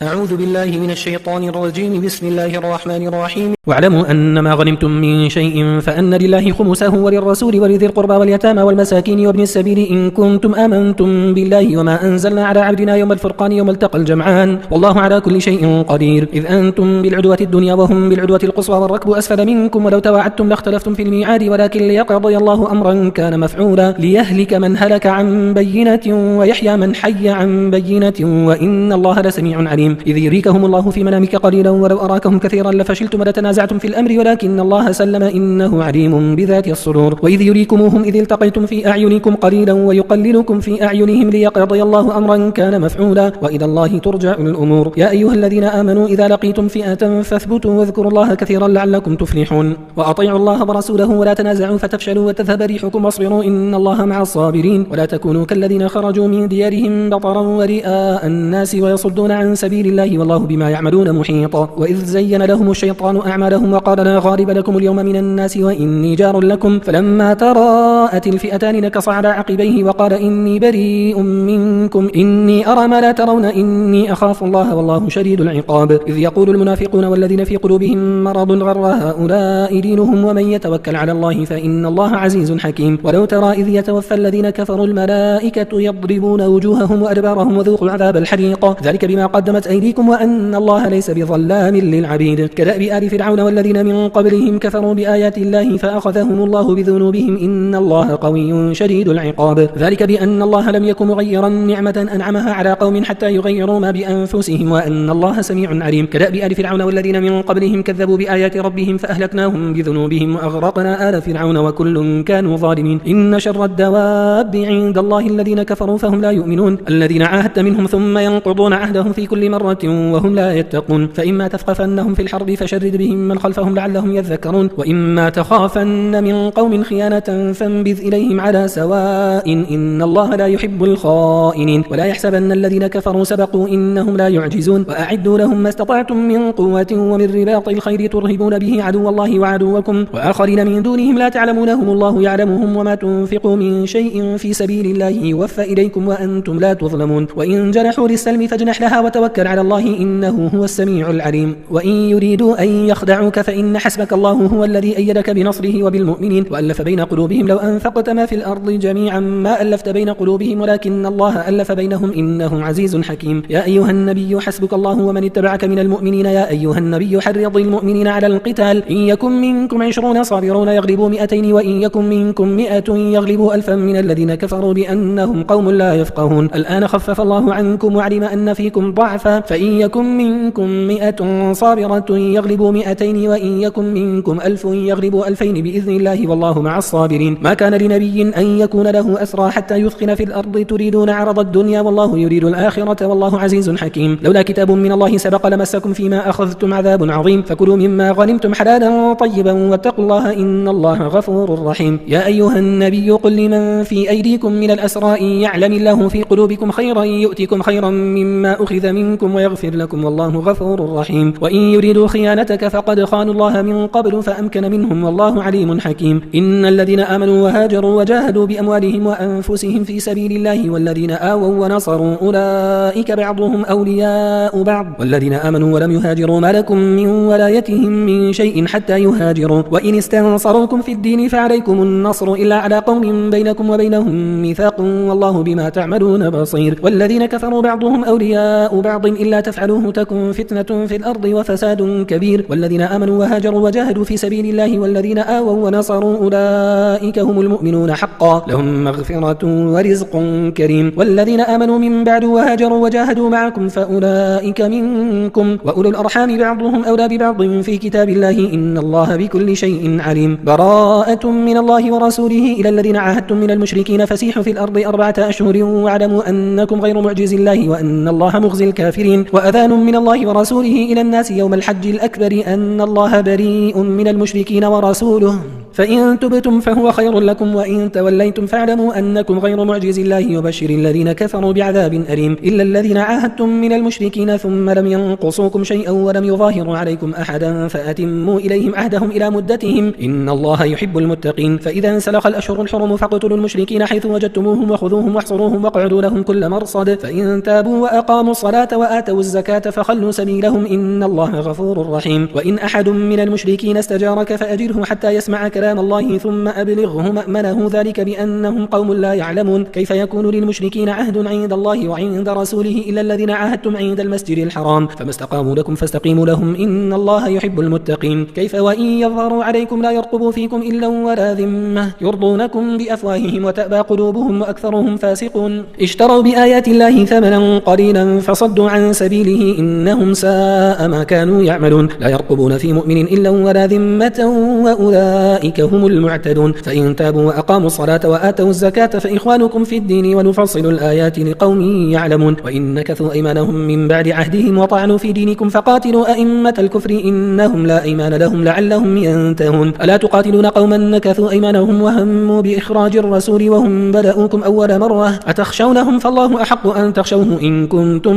أعوذ بالله من الشيطان الرجيم. بسم الله الرحمن الرحيم. واعلموا أنما غنمتم من شيء فأن لله خمسه وللرسول ولذي القربى واليتامى والمساكين وابن السبيل إن كنتم آمنتم بالله وما أنزلنا على عبدنا يوم الفرقان يوم التقى الجمعان والله على كل شيء قدير. إذ أنتم بالعدوة الدنيا وهم بالعدوة القصوى والركب أسفل منكم ولو تواعدتم لاختلفتم في الميعاد ولكن ليقضي الله أمرا كان مفعولا ليهلك من هلك عن بينة ويحيى من حي عن بينة وإن الله لسميع عليم. إذ يريكهم الله في منامك قليلا ولو أراكهم كثيرا لفشلتم ولتنازعتم في الأمر ولكن الله سلم إنه عليم بذات الصدور. وإذ يريكموهم إذ التقيتم في أعينكم قليلا ويقللكم في أعينهم ليقضي الله أمرا كان مفعولا وإلى الله ترجع الأمور. يا أيها الذين آمنوا إذا لقيتم فئة فاثبتوا واذكروا الله كثيرا لعلكم تفلحون. وأطيعوا الله ورسوله ولا تنازعوا فتفشلوا وتذهب ريحكم واصبروا إن الله مع الصابرين. ولا تكونوا كالذين خرجوا من ديارهم بطرا ورئاء الناس ويصدون عن سبيل الله والله بما يعملون محيط. وإذ زين لهم الشيطان أعمالهم وقال لا غالب لكم اليوم من الناس وإني جار لكم فلما تراءت الفئتان نكص على عقبيه وقال إني بريء منكم إني أرى ما لا ترون إني أخاف الله والله شديد العقاب. إذ يقول المنافقون والذين في قلوبهم مرض غر هؤلاء دينهم ومن يتوكل على الله فإن الله عزيز حكيم. ولو ترى إذ يتوفى الذين كفروا الملائكة يضربون وجوههم وأدبارهم وذوقوا عذاب الحريق ذلك بما قدمت أيديكم وأن الله ليس بظلام للعبيد. كدأب آل فرعون والذين من قبلهم كفروا بآيات الله فأخذهم الله بذنوبهم إن الله قوي شديد العقاب. ذلك بأن الله لم يكن مغيرا نعمة أنعمها على قوم حتى يغيروا ما بأنفسهم وأن الله سميع عليم. كدأب آل فرعون والذين من قبلهم كذبوا بآيات ربهم فأهلكناهم بذنوبهم وأغرقنا آل فرعون وكل كانوا ظالمين. إن شر الدواب عند الله الذين كفروا فهم لا يؤمنون الذين عاهدت منهم ثم ينقضون عهدهم في كل مرة وهم لا يتقون. فإما تثقفنهم في الحرب فشرد بهم من خلفهم لعلهم يذكرون وإما تخافن من قوم خيانة فانبذ إليهم على سواء إن الله لا يحب الخائنين. ولا يحسبن الذين كفروا سبقوا إنهم لا يعجزون. وأعدوا لهم ما استطعتم من قوة ومن رباط الخير ترهبون به عدو الله وعدوكم وآخرين من دونهم لا تعلمونهم الله يعلمهم وما تنفقوا من شيء في سبيل الله يوفى إليكم وأنتم لا تظلمون. وإن جنحوا للسلم فاجنح لها وتوكل على الله إنه هو السميع العليم. وإن يريدوا أن يخدعوك فإن حسبك الله هو الذي أيدك بنصره وبالمؤمنين وألف بين قلوبهم لو أنفقت ما في الأرض جميعا ما ألفت بين قلوبهم ولكن الله ألف بينهم إنه عزيز حكيم. يا أيها النبي حسبك الله ومن اتبعك من المؤمنين. يا أيها النبي حرض المؤمنين على القتال إن يكن منكم 20 صابرون يغلبوا 200 وإن يكن منكم 100 يغلبوا 1000 من الذين كفروا بأنهم قوم لا يفقهون. الآن خفف الله عنكم وعلم أن فيكم ضعفا فإن يكن منكم 100 صابرة يغلبوا 200 وإن يكن منكم 1000 يغلبوا 2000 بإذن الله والله مع الصابرين. ما كان لنبي أن يكون له أسرى حتى يثخن في الأرض تريدون عرض الدنيا والله يريد الآخرة والله عزيز حكيم. لولا كتاب من الله سبق لمسكم فيما أخذتم عذاب عظيم فكلوا مما غنمتم حلالا طيبا واتقوا الله إن الله غفور رحيم. يا أيها النبي قل لمن في أيديكم من الأسرى إن يعلم الله في قلوبكم خيرا يؤتكم خيرا مما أخذ منكم ويغفر لكم والله غفور رحيم. وإن يريدوا خيانتك فقد خانوا الله من قبل فأمكن منهم والله عليم حكيم. إن الذين آمنوا وهاجروا وجاهدوا بأموالهم وأنفسهم في سبيل الله والذين آووا ونصروا أولئك بعضهم أولياء بعض والذين آمنوا ولم يهاجروا ما لكم من ولايتهم من شيء حتى يهاجروا وإن استنصروكم في الدين فعليكم النصر إلا على قوم بينكم وبينهم ميثاق والله بما تعملون بصير. والذين كفروا بعضهم أولياء بعض إلا تفعلوه تكن فتنة في الأرض وفساد كبير. والذين آمنوا وهاجروا وجاهدوا في سبيل الله والذين آووا ونصروا أولئك هم المؤمنون حقا لهم مغفرة ورزق كريم. والذين آمنوا من بعد وهاجروا وجاهدوا معكم فأولئك منكم وأولو الأرحام بعضهم أولى ببعض في كتاب الله إن الله بكل شيء عليم. براءة من الله ورسوله إلى الذين عاهدتم من المشركين فسيحوا في الأرض 4 أشهر واعلموا أنكم غير معجز الله وأن الله مخزي الكافرين. وأذان من الله ورسوله إلى الناس يوم الحج الأكبر أن الله بريء من المشركين ورسوله فإن تبتم فهو خير لكم وإن توليتم فاعلموا أنكم غير معجز الله يبشر الذين كفروا بعذاب أليم إلا الذين عاهدتم من المشركين ثم لم ينقصوكم شيئا ولم يظاهروا عليكم أحدا فأتموا إليهم عهدهم إلى مدتهم إن الله يحب المتقين فإذا انسلخ الأشهر الحرم فاقتلوا المشركين حيث وجدتموهم وخذوهم واحصروهم واقعدوا لهم كل مرصد فإن تابوا وأقاموا الصلاة وآتوا الزكاة فخلوا سبيلهم إن الله غفور رحيم وإن أحد من المشركين استجارك فأجره حتى يسمع كلام الله ثم أبلغه مأمنه ذلك بأنهم قوم لا يعلمون كيف يكون للمشركين عهد عند الله وعند رسوله إلا الذين عاهدتم عند المسجد الحرام فما استقاموا لكم فاستقيموا لهم إن الله يحب المتقين كيف وإن يظهروا عليكم لا يرقبوا فيكم إلا ولا ذمة يرضونكم بأفواههم وتأبى قلوبهم وأكثرهم فاسقون اشتروا بآيات الله ثمنا قليلا فصدوا عن سبيله إنهم ساء ما كانوا يعملون لا يرقبون في مؤمن إلا ولا ذمة وأولئك هم المعتدون فإن تابوا وأقاموا الصلاة وآتوا الزكاة فإخوانكم في الدين ونفصل الآيات لقوم يعلمون وإن نكثوا أيمانهم من بعد عهدهم وطعنوا في دينكم فقاتلوا أئمة الكفر إنهم لا أيمان لهم لعلهم ينتهون ألا تقاتلون قوما نكثوا أيمانهم وهموا بإخراج الرسول وهم بدأوكم أول مرة أتخشونهم فالله أحق أن تخشوه إن كنتم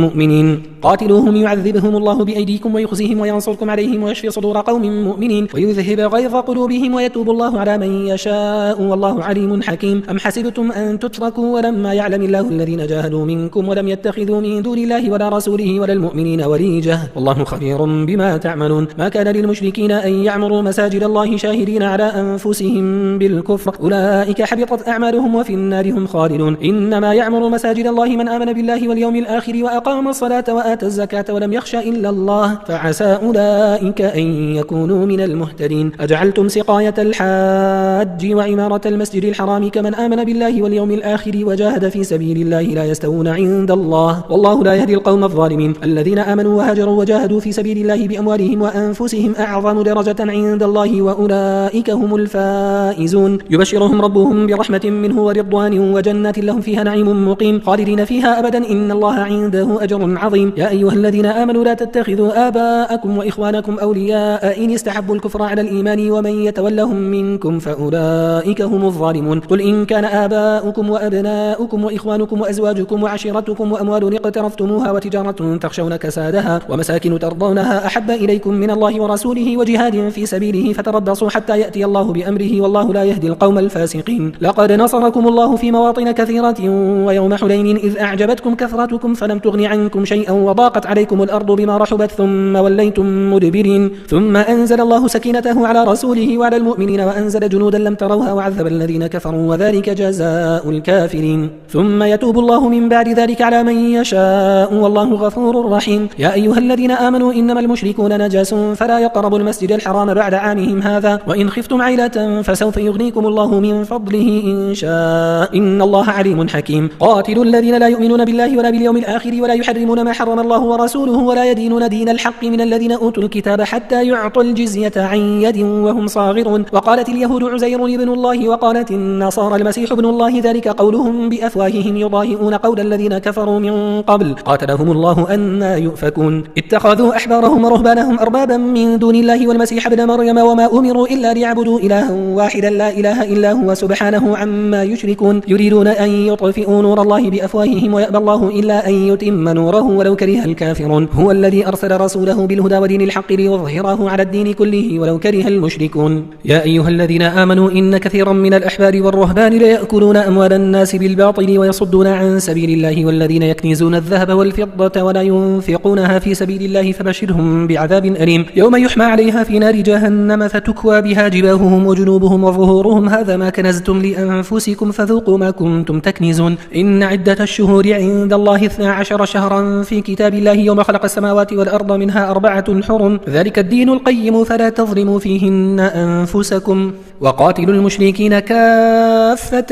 مؤمنين قاتلوهم يعذبهم الله بأيديكم ويخزيهم وينصركم عليهم ويشفي صدور قوم مؤمنين ويذهب غيظ قلوبهم ويتوب الله على من يشاء والله عليم حكيم أم حسبتم أن تتركوا ولما يعلم الله الذين جاهدوا منكم ولم يتخذوا من دون الله ولا رسوله ولا المؤمنين وليجة والله خبير بما تعملون ما كان للمشركين أن يعمروا مساجد الله شاهدين على أنفسهم بالكفر أولئك حبطت أعمالهم وفي النار هم خالدون إنما يعمر مساجد الله من آمن بالله واليوم الآخر وأقام الصلاة وآتى الزكاة ولم يخش إلا الله فعسى أولئك أن يكونوا من المهتدين أجعلتم سقاية الحاج وعمارة المسجد الحرام كمن آمن بالله واليوم الآخر وجاهد في سبيل الله لا يستوون عند الله والله لا يهدي القوم الظالمين الذين آمنوا وهاجروا وجاهدوا في سبيل الله بأموالهم وأنفسهم أعظم درجة عند الله وأولئك هم الفائزون يبشرهم ربهم برحمة منه ورضوان وجنات لهم فيها نعيم مقيم خالدين فيها أبدا إن الله عنده أجر عظيم يا أيها الذين آمنوا لا تتخذوا آباءكم وإخوانكم أولياء إن استحبوا الكفر على الإيمان ومن يتولهم منكم فأولئك هم الظالمون قل إن كان آباؤكم وأبناؤكم وإخوانكم وأزواجكم وعشيرتكم وأموال اقترفتموها وتجارة تخشون كسادها ومساكن ترضونها أحب إليكم من الله ورسوله وجهاد في سبيله فتربصوا حتى يأتي الله بأمره والله لا يهدي القوم الفاسقين لقد نصركم الله في مواطن كثيرة ويوم حنين إذ أعجبتكم كثرتكم فلم تغن عنكم شيئا وضاقت عليكم الأرض بما رحبت ثم وليتم مدبرين ثم أنزل الله سكينته على رسوله وعلى المؤمنين وأنزل جنودا لم تروها وعذب الذين كفروا وذلك جزاء الكافرين ثم يتوب الله من بعد ذلك على من يشاء والله غفور رحيم يا أيها الذين آمنوا إنما المشركون نجس فلا يقربوا المسجد الحرام بعد عامهم هذا وإن خفتم عيلة فسوف يغنيكم الله من فضله إن شاء إن الله عليم حكيم قاتلوا الذين لا يؤمنون بالله ولا باليوم الآخر ولا يحرمون ما حرم الله ورسوله ولا يدينون دين الحق من الذين أوتوا الكتاب حتى يعطوا الجزية عن يد وهم صاغرون وقالت اليهود عزير ابن الله وقالت النصارى المسيح ابن الله ذلك قولهم بأفواههم يضاهئون قول الذين كفروا من قبل قاتلهم الله أن يؤفكون اتخذوا أحبارهم ورهبانهم أربابا من دون الله والمسيح ابن مريم وما أمروا إلا ليعبدوا إلها واحدا لا إله إلا هو سبحانه عما يشركون يريدون أن يطفئوا نور الله بأفواههم ويأبى الله إلا أن يتم نوره ولو كره الكافرون هو الذي أرسل رسوله بالهدى ودين الحق ليظهره على الدين كله ولو كره المشركون يا أيها الذين آمنوا إن كثيرا من الأحبار والرهبان ليأكلون أموال الناس بالباطل ويصدون عن سبيل الله والذين يكنزون الذهب والفضة ولا ينفقونها في سبيل الله فبشرهم بعذاب أليم يوم يحمى عليها في نار جهنم فتكوى بها جباههم وجنوبهم وظهورهم هذا ما كنزتم لأنفسكم فذوقوا ما كنتم تكنزون إن عدة الشهور عند الله 12 شهرا في كتاب الله يوم خلق السماوات والأرض منها 4 حرم ذلك الدين القيم فلا تظلموا فيهن أنفسكم وقاتلوا المشركين كافة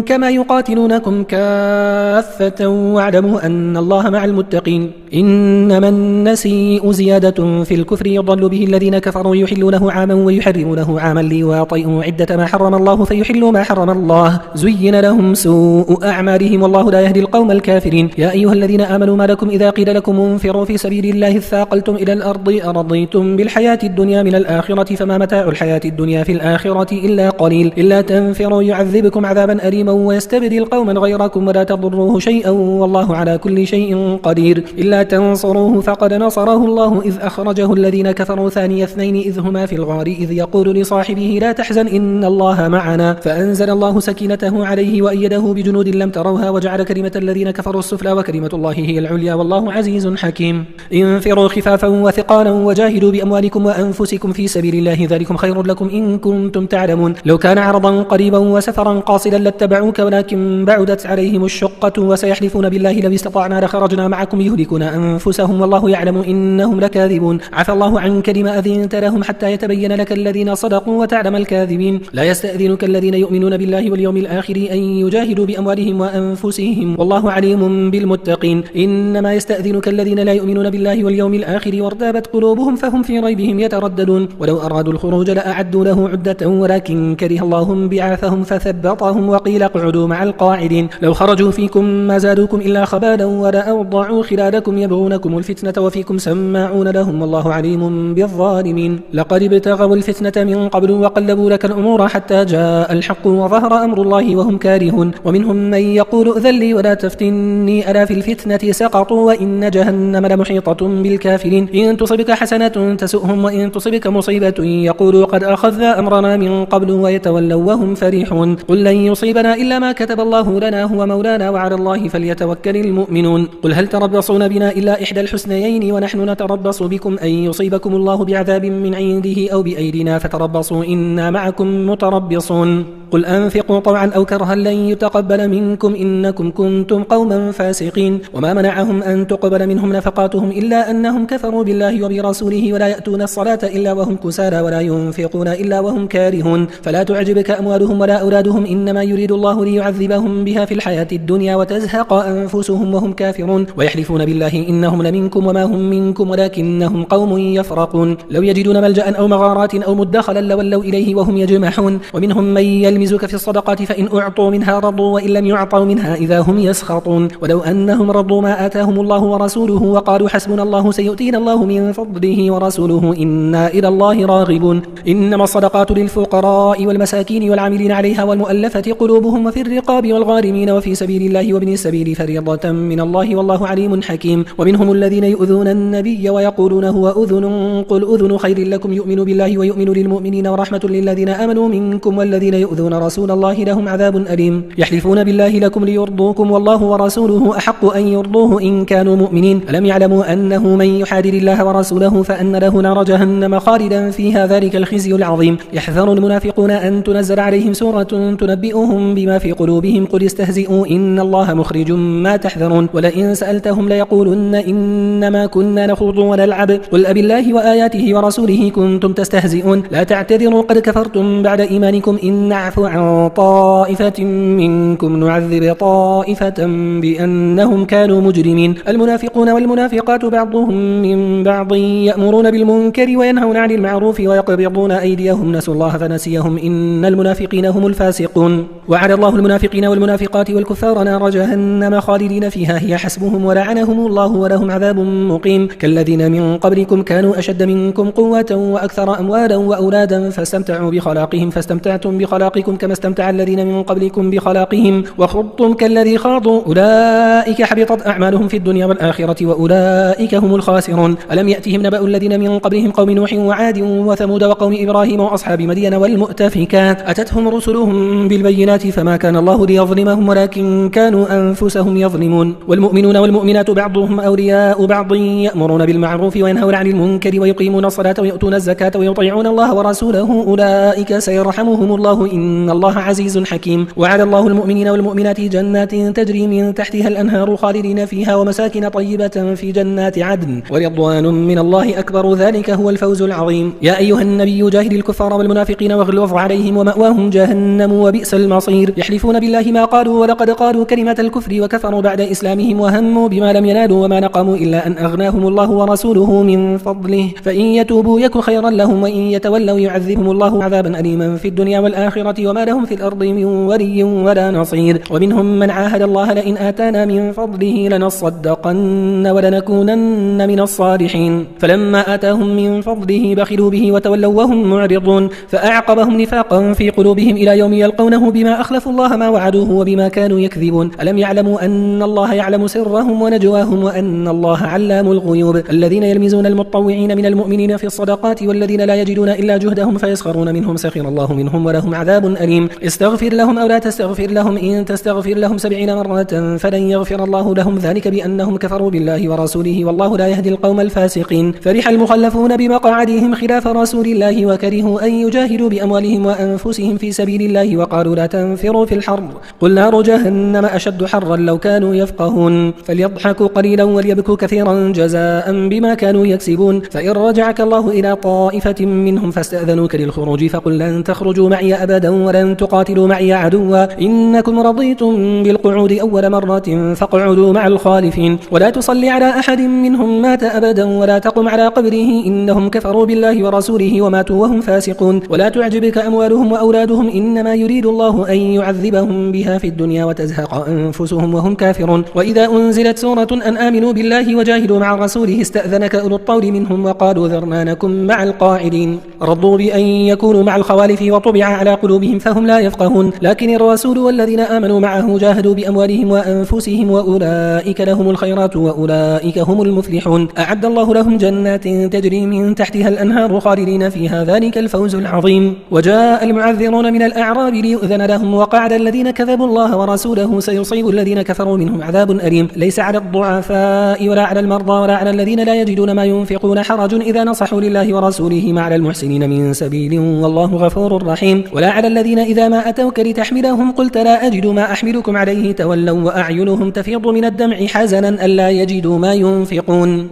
كما يقاتلونكم كافة واعلموا أن الله مع المتقين إنما النسيء زيادة في الكفر يضل به الذين كفروا يحلونه عاما ويحرمونه عاما ليواطئوا عدة ما حرم الله فيحلوا ما حرم الله زين لهم سوء أعمالهم والله لا يهدي القوم الكافرين يا أيها الذين آمنوا ما لكم إذا قيل لكم انفروا في سبيل الله اثاقلتم إلى الأرض أرضيتم بالحياة الدنيا من الآخرة فما متاع الحياة الحياة الدنيا في الآخرة إلا قليل. إلا تنفروا يعذبكم عذابا أليما ويستبدل قوما غيركم ولا تضروه شيئا والله على كل شيء قدير. إلا تنصروه فقد نصره الله إذ أخرجه الذين كفروا ثاني اثنين إذ هما في الغار إذ يقول لصاحبه لا تحزن إن الله معنا فأنزل الله سكينته عليه وأيده بجنود لم تروها وجعل كلمة الذين كفروا السفلى وكلمة الله هي العليا والله عزيز حكيم. انفروا خفافا وثقالا وجاهدوا بأموالكم وأنفسكم في سبيل الله ذلكم خير لكم إن كنتم تعلمون. لو كان عرضا قريبا وسفرا قاصدا لاتبعوك ولكن بعدت عليهم الشقة وسيحلفون بالله لو استطعنا لخرجنا معكم يهلكون أنفسهم والله يعلم إنهم لكاذبون. عفى الله عنك لما أذنت لهم حتى يتبين لك الذين صدقوا وتعلم الكاذبين. لا يستأذنك الذين يؤمنون بالله واليوم الآخر أن يجاهدوا بأموالهم وأنفسهم والله عليم بالمتقين. إنما يستأذنك الذين لا يؤمنون بالله واليوم الآخر وارتابت قلوبهم فهم في ريبهم يترددون. ولو أرادوا الخروج لأعدوا له عدة ولكن كره الله بعثهم فثبطهم وقيل اقعدوا مع القاعدين. لو خرجوا فيكم ما زادوكم إلا خبالا ولا أوضعوا خلالكم يبغونكم الفتنة وفيكم سماعون لهم والله عليم بالظالمين. لقد ابتغوا الفتنة من قبل وقلبوا لك الأمور حتى جاء الحق وظهر أمر الله وهم كارهون. ومنهم من يقول ائذن لي ولا تفتني ألا في الفتنة سقطوا وإن جهنم لمحيطة بالكافرين. إن تصبك حسنة تسؤهم وإن تصبك مصيبة يقولوا قد أخذنا أمرنا من قبل ويتولوا وهم فرحون. قل لن يصيبنا إلا ما كتب الله لنا هو مولانا وعلى الله فليتوكل المؤمنون. قل هل تربصون بنا إلا إحدى الحسنيين ونحن نتربص بكم أن يصيبكم الله بعذاب من عنده أو بأيدينا فتربصوا إنا معكم متربصون. قل أنفقوا طوعا أو كرها لن يتقبل منكم إنكم كنتم قوما فاسقين. وما منعهم أن تقبل منهم نفقاتهم إلا أنهم كفروا بالله وبرسوله ولا يأتون الصلاة إلا وهم كسالى ولا ينفقون إلا وهم كارهون. فلا تعجبك أموالهم ولا أولادهم إنما يريد الله ليعذبهم بها في الحياة الدنيا وتزهق أنفسهم وهم كافرون. ويحلفون بالله إنهم لمنكم وما هم منكم ولكنهم قوم يفرقون. لو يجدون ملجأ أو مغارات أو مدخلا لولوا إليه وهم يجمحون. ومنهم من يلمزك في الصدقات فإن أعطوا منها رضوا وإن لم يعطوا منها إذا هم يسخطون. ولو أنهم رضوا ما آتاهم الله ورسوله وقالوا حسبنا الله سيؤتينا الله من فضله ورسوله إنا إلى الله راغبون. إنما الصدقات للفقراء والمساكين والعاملين عليها والمؤلفة قلوبهم وفي الرقاب والغارمين وفي سبيل الله وابن السبيل فريضة من الله والله عليم حكيم. ومنهم الذين يؤذون النبي ويقولون هو أذن قل أذن خير لكم يؤمن بالله ويؤمن للمؤمنين ورحمة للذين آمنوا منكم والذين يؤذون رسول الله لهم عذاب أليم. يحلفون بالله لكم ليرضوكم والله ورسوله أحق أن يرضوه إن كانوا مؤمنين. ألم يعلموا أنه من يحادد الله ورسوله فأن له نار جهنم خالدا فيها ذلك الخزي العظيم. يحذر المنافقون أن تنزل عليهم سورة تنبئهم بما في قلوبهم قل استهزئوا إن الله مخرج ما تحذرون. ولئن سألتهم ليقولن إنما كنا نخوض ونلعب قل أبالله وآياته ورسوله كنتم تستهزئون لا تعتذروا قد كفرتم بعد إيمانكم إن نعفو عن طائفة منكم نعذب طائفة بأنهم كانوا مجرمين. المنافقون والمنافقات بعضهم من بعض يأمرون بالمنكر وينهون عن المعروف ويقبضون أيديهم نسوا الله فنسيهم إن المنافقين هم الفاسقون. وعد الله المنافقين والمنافقات والكفار نار جهنم خالدين فيها هي حسبهم ولعنهم الله ولهم عذاب مقيم. كالذين من قبلكم كانوا أشد منكم قوة وأكثر أموالا وأولادا فاستمتعوا بخلاقهم فاستمتعتم بخلاقكم كما استمتع الذين من قبلكم بخلاقهم وخضتم كالذي خاضوا أولئك حبطت أعمالهم في الدنيا والآخرة وأولئك هم الخاسرون. ألم يأتهم نبأ الذين من قبلهم قوم نوح وعاد وثمود وقوم إبراهيم وأصحاب مدين والمؤتفكات أتتهم رسلهم بالبينات فما كان الله ليظلمهم ولكن كانوا أنفسهم يظلمون. والمؤمنون والمؤمنات بعضهم أولياء بعض يأمرون بالمعروف وينهون عن المنكر ويقيمون الصلاة ويؤتون الزكاة ويطيعون الله ورسوله أولئك سيرحمهم الله إن الله عزيز حكيم. وعد الله المؤمنين والمؤمنات جنات تجري من تحتها الأنهار خالدين فيها ومساكن طيبة في جنات عدن ورضوان من الله أكبر ذلك هو الفوز العظيم. يا أيها النبي جاهد الكفار والمنافقين واغلظ عليهم ومأواهم جهنم وبئس المصير. يحلفون بالله ما قالوا ولقد قالوا كلمة الكفر وكفروا بعد إسلامهم وهموا بما لم ينالوا وما نقموا إلا أن أغناهم الله ورسوله من فضله فإن يتوبوا يك خيرا لهم وإن يتولوا يعذبهم الله عذابا أليما في الدنيا والآخرة السماوات وما لهم في الأرض من ولي ولا نصير. ومنهم من عاهد الله لئن آتانا من فضله لنصدقن ولنكونن من الصالحين فلما آتاهم من فضله بخلوا به وتولوا وهم معرضون فأعقبهم نفاقا في قلوبهم إلى يوم يلقونه بما أخلفوا الله ما وعدوه وبما كانوا يكذبون. ألم يعلموا أن الله يعلم سرهم ونجواهم وأن الله علام الغيوب. الذين يلمزون المتطوعين من المؤمنين في الصدقات والذين لا يجدون إلا جهدهم فيسخرون منهم سخر الله منهم ولهم عذاب أليم. استغفر لهم أو لا تستغفر لهم إن تستغفر لهم 70 مرة فلن يغفر الله لهم ذلك بأنهم كفروا بالله ورسوله والله لا يهدي القوم الفاسقين. فرح المخلفون بمقعدهم خلاف رسول الله وكرهوا أن يجاهدوا بأموالهم وأنفسهم في سبيل الله وقالوا لا تنفروا في الحر قل نار جهنم أشد حرا لو كانوا يفقهون. فليضحكوا قليلا وليبكوا كثيرا جزاء بما كانوا يكسبون. فإن رجعك الله إلى طائفة منهم فاستأذنوك للخروج فقل لن تخرجوا معي أبدا ولن تقاتلوا معي عدوا إنكم رضيتم بالقعود أول مرة فاقعدوا مع الخالفين ولا تصلي على أحد منهم مات أبدا ولا تقم على قبره إنهم كفروا بالله ورسوله وماتوا وهم فاسقون. ولا تعجبك أموالهم وأولادهم إنما يريد الله أن يعذبهم بها في الدنيا وتزهق أنفسهم وهم كافرون. وإذا أنزلت سورة أن آمنوا بالله وجاهدوا مع رسوله استأذنك أولو الطول منهم وقالوا ذرنا نكن مع القاعدين رضوا بأن يكونوا مع الخوالف وطبع على قلوبهم فهم لا يفقهون. لكن الرسول والذين آمنوا معه جاهدوا بأموالهم وأنفسهم وأولئك لهم الخيرات وأولئك هم المفلحون. أعد الله لهم جنات تجري من تحتها الأنهار خالدين فيها ذلك الفوز العظيم. وجاء المعذرون من الأعراب ليؤذن لهم وقعد الذين كذبوا الله ورسوله سيصيب الذين كفروا منهم عذاب أليم. ليس على الضعفاء ولا على المرضى ولا على الذين لا يجدون ما ينفقون حرج إذا نصحوا لله ورسوله ما على المحسنين من سبيل والله غفور رحيم. ولا على الذين إذا ما أتوك لتحملهم قلت لا أجد ما أحملكم عليه تولوا وأعينهم تفيض من الدمع حزنا ألا يجدوا ما ينفقون.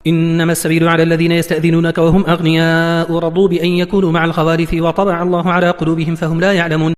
إنما السبيل على الذين يستأذنونك وهم أغنياء رضوا بأن يكونوا مع الخوالف وطبع الله على قلوبهم فهم لا يعلمون.